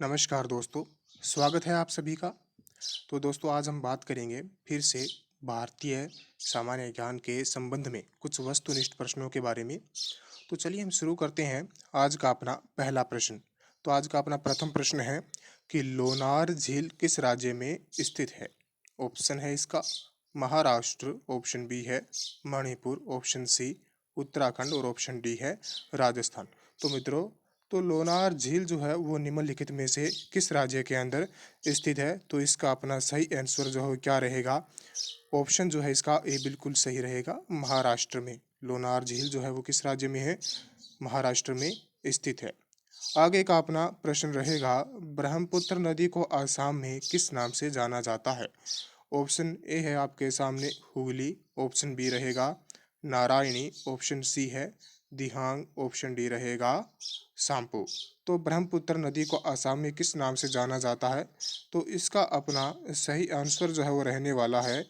नमस्कार दोस्तों, स्वागत है आप सभी का। तो दोस्तों आज हम बात करेंगे फिर से भारतीय सामान्य ज्ञान के संबंध में कुछ वस्तुनिष्ठ प्रश्नों के बारे में। तो चलिए हम शुरू करते हैं आज का अपना पहला प्रश्न। तो आज का अपना प्रथम प्रश्न है कि लोनार झील किस राज्य में स्थित है। ऑप्शन है इसका महाराष्ट्र, ऑप्शन बी है मणिपुर, ऑप्शन सी उत्तराखंड और ऑप्शन डी है राजस्थान। तो मित्रों, तो लोनार झील जो है वो निम्नलिखित में से किस राज्य के अंदर स्थित है। तो इसका अपना सही आंसर जो है क्या रहेगा। ऑप्शन जो है इसका ए बिल्कुल सही रहेगा, महाराष्ट्र में। लोनार झील जो है वो किस राज्य में है, महाराष्ट्र में स्थित है। आगे का अपना प्रश्न रहेगा, ब्रह्मपुत्र नदी को आसाम में किस नाम से जाना जाता है। ऑप्शन ए है आपके सामने हुगली, ऑप्शन बी रहेगा नारायणी, ऑप्शन सी है दिहांग, ऑप्शन डी रहेगा सांपो। तो ब्रह्मपुत्र नदी को आसाम में किस नाम से जाना जाता है। तो इसका अपना सही आंसर जो है वो रहने वाला है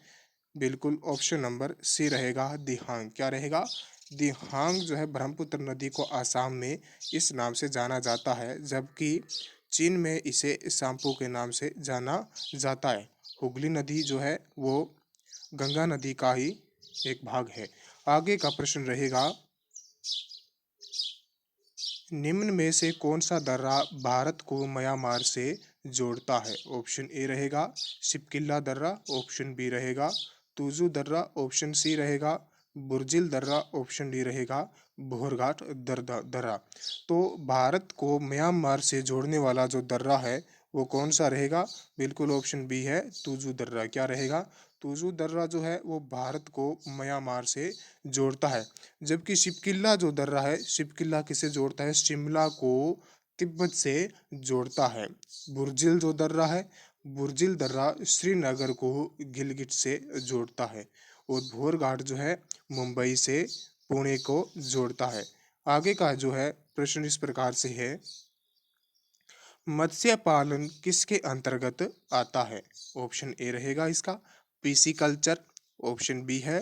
बिल्कुल ऑप्शन नंबर सी रहेगा दिहांग। क्या रहेगा, दिहांग जो है ब्रह्मपुत्र नदी को आसाम में इस नाम से जाना जाता है, जबकि चीन में इसे सांपो के नाम से जाना जाता है। हुगली नदी जो है वो गंगा नदी का ही एक भाग है। आगे का प्रश्न रहेगा, निम्न में से कौन सा दर्रा भारत को म्यांमार से जोड़ता है। ऑप्शन ए रहेगा शिपकिल्ला दर्रा, ऑप्शन बी रहेगा तुजू दर्रा, ऑप्शन सी रहेगा बुर्जिल दर्रा, ऑप्शन डी रहेगा भोरघाट दर्रा। तो भारत को म्यांमार से जोड़ने वाला जो दर्रा है वो कौन सा रहेगा। बिल्कुल ऑप्शन बी है तुजू दर्रा। क्या रहेगा, तुजू दर्रा जो है वो भारत को म्यांमार से जोड़ता है। जबकि शिपकिल्ला जो दर्रा है, शिपकिल्ला किसे जोड़ता है, शिमला को तिब्बत से जोड़ता है। बुर्जिल जो दर्रा है, बुर्जिल दर्रा श्रीनगर को गिलगित से जोड़ता है। और भोरघाट जो है मुंबई से पुणे को जोड़ता है। आगे का जो है प्रश्न इस प्रकार से है, मत्स्य पालन किसके अंतर्गत आता है। ऑप्शन ए रहेगा इसका पीसी कल्चर, ऑप्शन बी है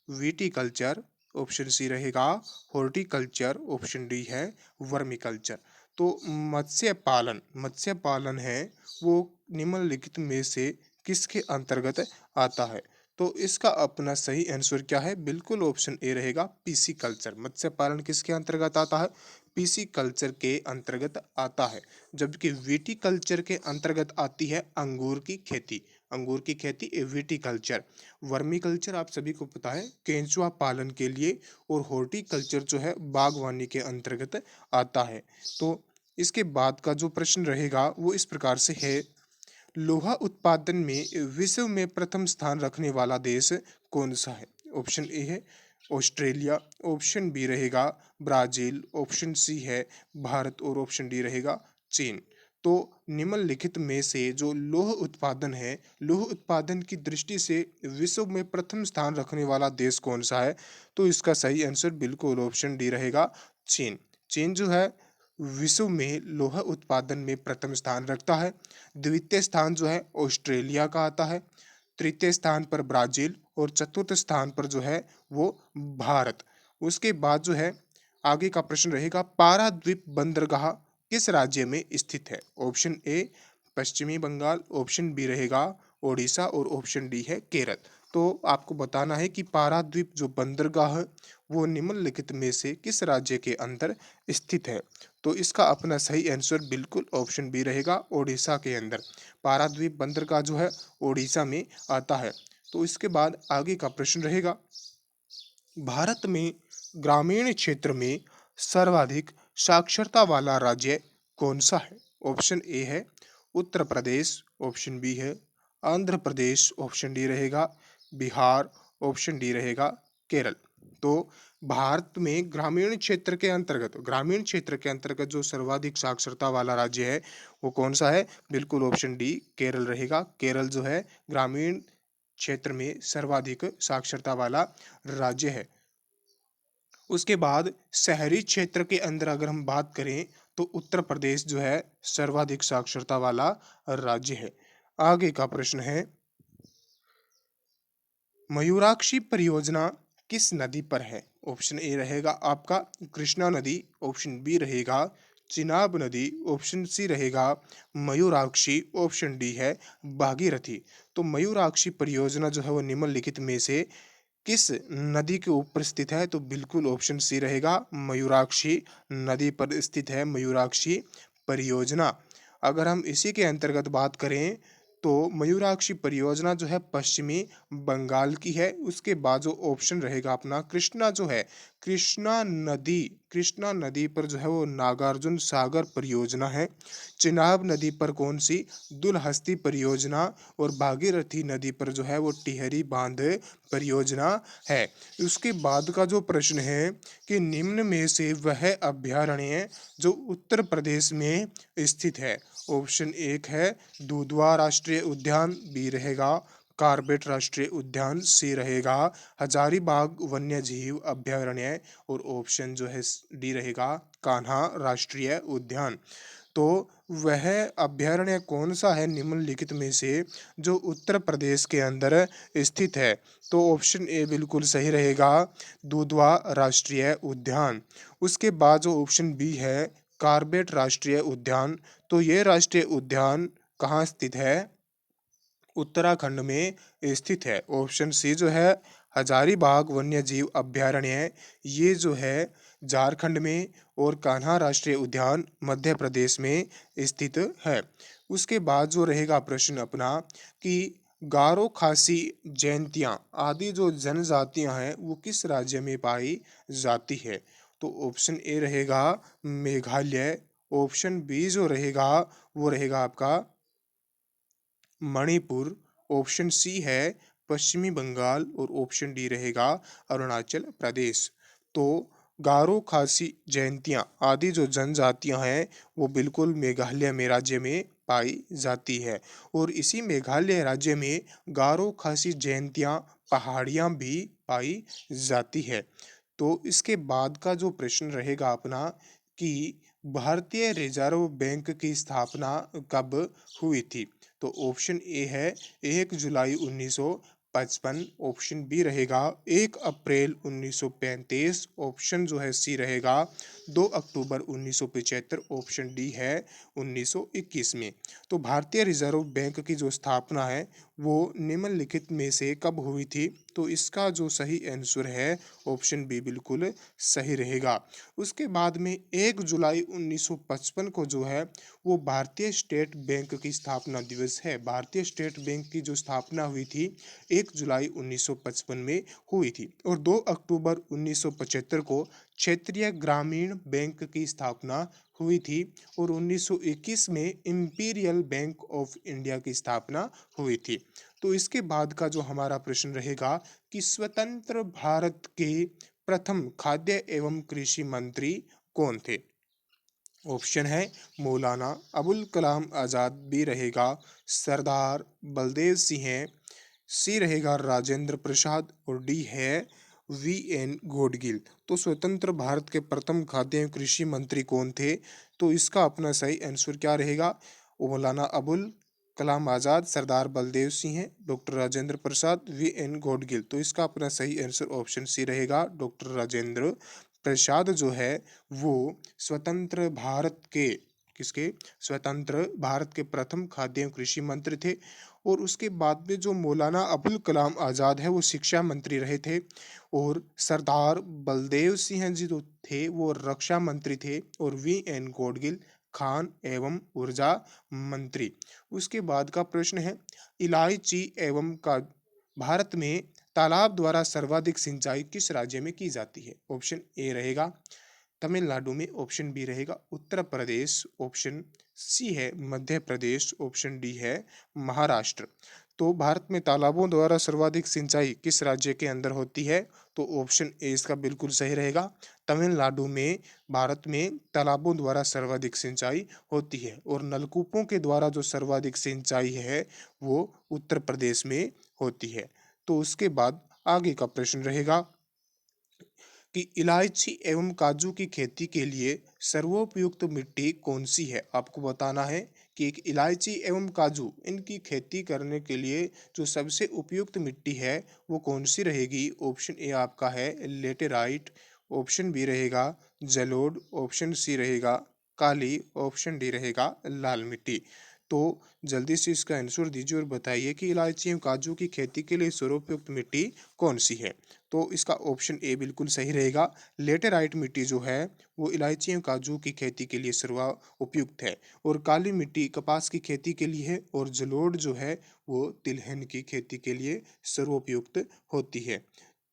वीटी कल्चर, ऑप्शन सी रहेगा हॉर्टिकल्चर, ऑप्शन डी है वर्मी कल्चर। तो मत्स्य पालन है वो निम्नलिखित में से किसके अंतर्गत आता है। तो इसका अपना सही आंसर क्या है, बिल्कुल ऑप्शन ए रहेगा पीसी कल्चर। मत्स्य पालन किसके अंतर्गत आता है, पीसी कल्चर के अंतर्गत आता है। जबकि वीटी कल्चर के अंतर्गत आती है अंगूर की खेती। अंगूर की खेती वीटी कल्चर। वर्मी कल्चर आप सभी को पता है केंचुआ पालन के लिए, और हॉर्टिकल्चर जो है बागवानी के अंतर्गत आता है। तो इसके बाद का जो प्रश्न रहेगा वो इस प्रकार से है, लोहा उत्पादन में विश्व में प्रथम स्थान रखने वाला देश कौन सा है। ऑप्शन ए है ऑस्ट्रेलिया, ऑप्शन बी रहेगा ब्राजील, ऑप्शन सी है भारत और ऑप्शन डी रहेगा चीन। तो निम्नलिखित में से जो लौह उत्पादन है, लौह उत्पादन की दृष्टि से विश्व में प्रथम स्थान रखने वाला देश कौन सा है। तो इसका सही आंसर बिल्कुल ऑप्शन डी रहेगा चीन। चीन जो है विश्व में लोहा उत्पादन में प्रथम स्थान रखता है। द्वितीय स्थान जो है ऑस्ट्रेलिया का आता है, तृतीय स्थान पर ब्राजील और चतुर्थ स्थान पर जो है वो भारत। उसके बाद जो है आगे का प्रश्न रहेगा, पाराद्वीप बंदरगाह किस राज्य में स्थित है। ऑप्शन ए पश्चिमी बंगाल, ऑप्शन बी रहेगा ओडिशा और ऑप्शन डी है केरल। तो आपको बताना है कि पाराद्वीप जो बंदरगाह है वो निम्नलिखित में से किस राज्य के अंदर स्थित है। तो इसका अपना सही आंसर बिल्कुल ऑप्शन बी रहेगा ओडिशा के अंदर। पाराद्वीप बंदरगाह जो है ओडिशा में आता है। तो इसके बाद आगे का प्रश्न रहेगा, भारत में ग्रामीण क्षेत्र में सर्वाधिक साक्षरता वाला राज्य कौन सा है। ऑप्शन ए है उत्तर प्रदेश, ऑप्शन बी है आंध्र प्रदेश, ऑप्शन डी रहेगा बिहार, ऑप्शन डी रहेगा केरल। तो भारत में ग्रामीण क्षेत्र के अंतर्गत जो सर्वाधिक साक्षरता वाला राज्य है वो कौन सा है। बिल्कुल ऑप्शन डी केरल रहेगा। केरल जो है ग्रामीण क्षेत्र में सर्वाधिक साक्षरता वाला राज्य है। उसके बाद शहरी क्षेत्र के अंदर अगर हम बात करें तो उत्तर प्रदेश जो है सर्वाधिक साक्षरता वाला राज्य है। आगे का प्रश्न है, मयूराक्षी परियोजना किस नदी पर है। ऑप्शन ए रहेगा आपका कृष्णा नदी, ऑप्शन बी रहेगा चिनाब नदी, ऑप्शन सी रहेगा मयूराक्षी, ऑप्शन डी है भागीरथी। तो मयूराक्षी परियोजना जो है वो निम्नलिखित में से किस नदी के ऊपर स्थित है? तो बिल्कुल ऑप्शन सी रहेगा मयूराक्षी नदी पर स्थित है मयूराक्षी परियोजना। अगर हम इसी के अंतर्गत बात करें तो मयूराक्षी परियोजना जो है पश्चिमी बंगाल की है। उसके बाद जो ऑप्शन रहेगा अपना कृष्णा जो है, कृष्णा नदी पर जो है वो नागार्जुन सागर परियोजना है। चिनाब नदी पर कौन सी? दुलहस्ती परियोजना। और भागीरथी नदी पर जो है वो टिहरी बांध परियोजना है। उसके बाद का जो प्रश्न है कि निम्न में से वह अभ्यारण्य जो उत्तर प्रदेश में स्थित है। ऑप्शन एक है दूधवा राष्ट्रीय उद्यान, बी रहेगा कार्बेट राष्ट्रीय उद्यान, सी रहेगा हजारीबाग वन्य जीव अभ्यारण्य, और ऑप्शन जो है डी रहेगा कान्हा राष्ट्रीय उद्यान। तो वह अभ्यारण्य कौन सा है निम्नलिखित में से जो उत्तर प्रदेश के अंदर स्थित है? तो ऑप्शन ए बिल्कुल सही रहेगा दुधवा राष्ट्रीय उद्यान। उसके बाद जो ऑप्शन बी है कार्बेट राष्ट्रीय उद्यान, तो ये राष्ट्रीय उद्यान कहाँ स्थित है? उत्तराखंड में स्थित है। ऑप्शन सी जो है हजारीबाग वन्य जीव अभ्यारण्य, ये जो है झारखंड में, और कान्हा राष्ट्रीय उद्यान मध्य प्रदेश में स्थित है। उसके बाद जो रहेगा प्रश्न अपना कि गारो खासी जयंतियाँ आदि जो जनजातियां हैं वो किस राज्य में पाई जाती है? तो ऑप्शन ए रहेगा मेघालय, ऑप्शन बी जो रहेगा वो रहेगा आपका मणिपुर, ऑप्शन सी है पश्चिमी बंगाल, और ऑप्शन डी रहेगा अरुणाचल प्रदेश। तो गारो खासी जयंतियाँ आदि जो जनजातियां हैं वो बिल्कुल मेघालय में राज्य में पाई जाती है। और इसी मेघालय राज्य में गारो खासी जयंतियाँ पहाड़ियाँ भी पाई जाती है। तो इसके बाद का जो प्रश्न रहेगा अपना कि भारतीय रिजर्व बैंक की स्थापना कब हुई थी? तो ऑप्शन ए है 1 जुलाई 1955, ऑप्शन बी रहेगा 1 अप्रैल 1935, ऑप्शन जो है सी रहेगा 2 अक्टूबर 1975, ऑप्शन डी है 1921 में। तो भारतीय रिजर्व बैंक की जो स्थापना है वो निम्नलिखित में से कब हुई थी? तो इसका जो सही आंसर है ऑप्शन बी बिल्कुल सही रहेगा। उसके बाद में 1 जुलाई 1955 को जो है वो भारतीय स्टेट बैंक की स्थापना दिवस है। भारतीय स्टेट बैंक की जो स्थापना हुई थी 1 जुलाई 1955 में हुई थी। और 2 अक्टूबर 1975 को क्षेत्रीय ग्रामीण बैंक की स्थापना हुई थी। और 1921 में इंपीरियल बैंक ऑफ इंडिया की स्थापना हुई थी। तो इसके बाद का जो हमारा प्रश्न रहेगा कि स्वतंत्र भारत के प्रथम खाद्य एवं कृषि मंत्री कौन थे? ऑप्शन है मौलाना अबुल कलाम आज़ाद, बी रहेगा सरदार बलदेव सिंह, सी रहेगा राजेंद्र प्रसाद, और डी है वी.एन. गॉडगिल। तो स्वतंत्र भारत के प्रथम खाद्य एवं कृषि मंत्री कौन थे? तो इसका अपना सही आंसर क्या रहेगा? मौलाना अबुल कलाम आज़ाद, सरदार बलदेव सिंह, डॉक्टर राजेंद्र प्रसाद, वी.एन. गॉडगिल। तो इसका अपना सही आंसर ऑप्शन सी रहेगा डॉक्टर राजेंद्र प्रसाद जो है वो स्वतंत्र भारत के किसके स्वतंत्र भारत के प्रथम खाद्य एवं कृषि मंत्री थे। और उसके बाद में जो मौलाना अबुल कलाम आज़ाद है वो शिक्षा मंत्री रहे थे। और सरदार बलदेव सिंह जी जो थे वो रक्षा मंत्री थे। और वी.एन. गॉडगिल खान एवं ऊर्जा मंत्री। उसके बाद का प्रश्न है इलायची एवं का भारत में तालाब द्वारा सर्वाधिक सिंचाई किस राज्य में की जाती है? ऑप्शन ए रहेगा तमिलनाडु में, ऑप्शन बी रहेगा उत्तर प्रदेश, ऑप्शन सी है मध्य प्रदेश, ऑप्शन डी है महाराष्ट्र। तो भारत में तालाबों द्वारा सर्वाधिक सिंचाई किस राज्य के अंदर होती है? तो ऑप्शन ए इसका बिल्कुल सही रहेगा तमिलनाडु में भारत में तालाबों द्वारा सर्वाधिक सिंचाई होती है। और नलकूपों के द्वारा जो सर्वाधिक सिंचाई है वो उत्तर प्रदेश में होती है। तो उसके बाद आगे का प्रश्न रहेगा कि इलायची एवं काजू की खेती के लिए सर्वोपयुक्त मिट्टी कौन सी है? आपको बताना है कि एक इलायची एवं काजू इनकी खेती करने के लिए जो सबसे उपयुक्त मिट्टी है वो कौन सी रहेगी? ऑप्शन ए आपका है लेटेराइट, ऑप्शन बी रहेगा जलोढ़, ऑप्शन सी रहेगा काली, ऑप्शन डी रहेगा लाल मिट्टी। तो जल्दी से इसका आंसर दीजिए और बताइए कि इलायची एवं काजू की खेती के लिए सर्वोपयुक्त मिट्टी कौन सी है। तो इसका ऑप्शन ए बिल्कुल सही रहेगा। लेटेराइट मिट्टी जो है वो इलायची एवं काजू की खेती के लिए सर्वा उपयुक्त है। और काली मिट्टी कपास की खेती के लिए है। और जलोढ़ जो है वो तिलहन की खेती के लिए सर्वोपयुक्त होती है।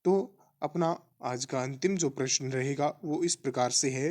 तो अपना आज का अंतिम जो प्रश्न रहेगा वो इस प्रकार से है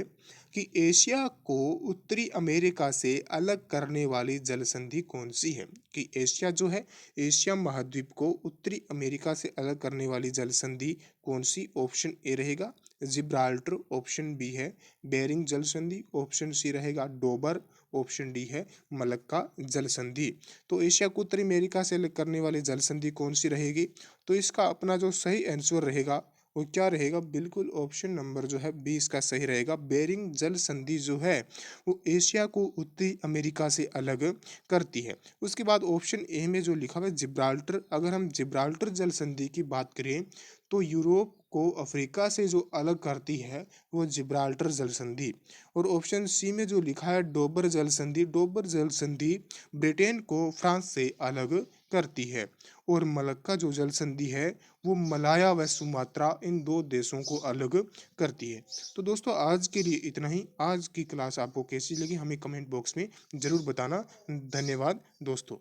कि एशिया को उत्तरी अमेरिका से अलग करने वाली जलसंधि कौन सी है। कि एशिया जो है, एशिया महाद्वीप को उत्तरी अमेरिका से अलग करने वाली जलसंधि कौन सी। ऑप्शन ए रहेगा जिब्राल्टर, ऑप्शन बी है बेरिंग जलसंधि, ऑप्शन सी रहेगा डोबर, ऑप्शन डी है मलक्का जलसंधि। तो एशिया को उत्तरी अमेरिका से अलग करने वाली जलसंधि कौन सी रहेगी। तो इसका अपना जो सही आंसर रहेगा वो क्या रहेगा, बिल्कुल ऑप्शन नंबर जो है बी इसका सही रहेगा। बेरिंग जल संधि जो है वो एशिया को उत्तरी अमेरिका से अलग करती है। उसके बाद ऑप्शन ए में जो लिखा हुआ है जिब्राल्टर, अगर हम जिब्राल्टर जल संधि की बात करें तो यूरोप को अफ्रीका से जो अलग करती है वो जिब्राल्टर जल संधि। और ऑप्शन सी में जो लिखा है डोबर जल संधि, डोबर जल संधि ब्रिटेन को फ्रांस से अलग करती है। और मलक्का जो जल संधि है वो मलाया व सुमात्रा इन दो देशों को अलग करती है। तो दोस्तों आज के लिए इतना ही। आज की क्लास आपको कैसी लगी हमें कमेंट बॉक्स में ज़रूर बताना। धन्यवाद दोस्तों।